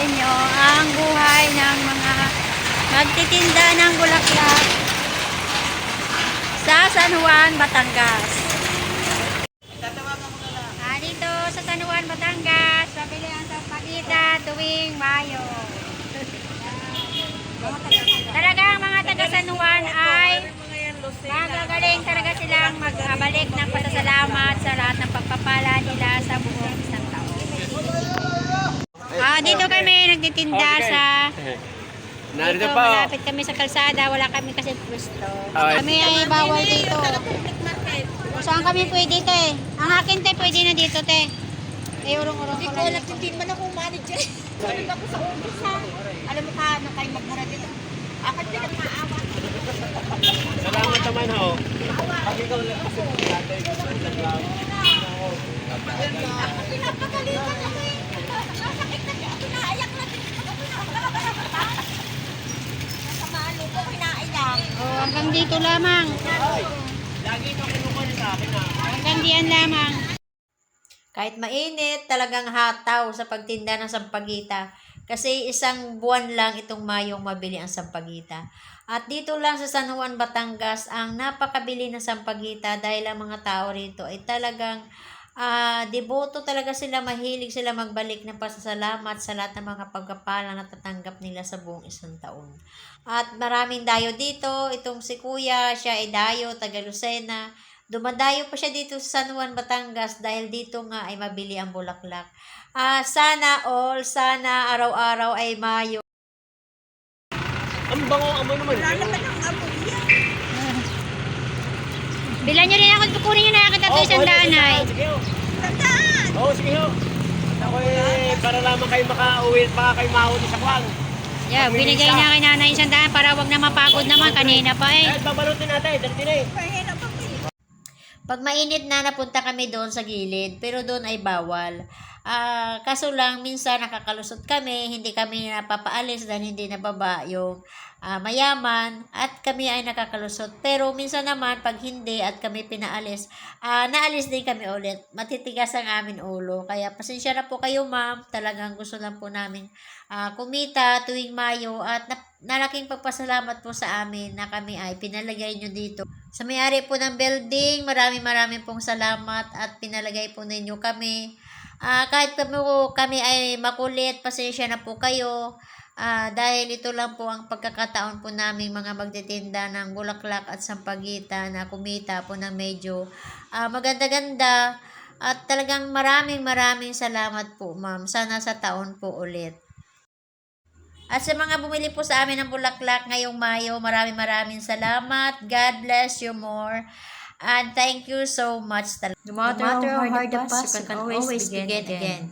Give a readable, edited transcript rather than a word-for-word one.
inyo ang buhay ng mga magtitinda ng bulaklak sa San Juan, Batangas. Dito sa San Juan, Batangas, pabili ang sampagita tuwing Mayo. Talagang mga taga San Juan ay magagaling talaga silang magbalik ng pasasalamat sa lahat ng pagpapala nila sa buong isang taon. Dito kami nagtitinda sa dito, malapit kami sa kalsada, wala kami kasi pwesto. Kami ay bawal dito. Saan kami pwede, te? Ang akin, te, pwede na dito, te. Urong-urong ko lang. Hindi man ako manager. Sabi ako sa office, ha? Alam mo ka, ano kayo magmura dito? Akat din ang maawa. Salamat naman, ho. Pag ikaw lang ako. Pinapagalitan ako eh. Nasakit na siya. Pinaayak na din. Nasa maalo ko, pinaiyak. Hanggang dito lamang. Lagi ito kinukuha sa akin, ha? Hanggang diyan lamang. Kahit mainit, talagang hataw sa pagtinda ng sampagita. Kasi isang buwan lang itong Mayong mabili ang sampagita. At dito lang sa San Juan, Batangas, ang napakabili ng sampagita dahil ang mga tao rito ay talagang deboto talaga sila, mahilig sila magbalik ng pasasalamat sa lahat ng mga pagkapala na tatanggap nila sa buong isang taon. At maraming dayo dito. Itong si Kuya, siya ay dayo, taga Lucena. Dumadayo pa siya dito sa San Juan, Batangas dahil dito nga ay mabili ang bulaklak. Sana araw-araw ay Mayo. Ang bango, amoy naman. Bilan nyo rin ako, kukunin nyo na kita ito isang danay. Sige, ho. Oo, sige, ho. Ako para lamang kayo makauwi, baka kayo mahuli sa kwan. Yeah, binigay na kay nanay isang daan para wag na mapagod naman, kanina pa eh. Babalutin natin, dali din eh. Pag mainit na, napunta kami doon sa gilid, pero doon ay bawal. Kaso lang, minsan nakakalusot kami, hindi kami napapaalis dahil hindi nababa yung mayaman at kami ay nakakalusot. Pero minsan naman, pag hindi at kami pinaalis, naalis din kami ulit. Matitigas ang amin ulo. Kaya pasensya na po kayo, ma'am. Talagang gusto lang po namin kumita tuwing Mayo at nalaking pagpasalamat po sa amin na kami ay pinalagay nyo dito. Sa may-ari po ng building, maraming pong salamat at pinalagay po ninyo kami. Kahit kami ay makulit, pasensya na po kayo. Dahil ito lang po ang pagkakataon po namin mga magtitinda ng bulaklak at sampagita na kumita po ng medyo maganda-ganda. At talagang maraming salamat po, ma'am. Sana sa taon po ulit. At sa mga bumili po sa amin ng bulaklak ngayong Mayo, maraming salamat. God bless you more. And thank you so much. No matter how hard the past, you can always begin again.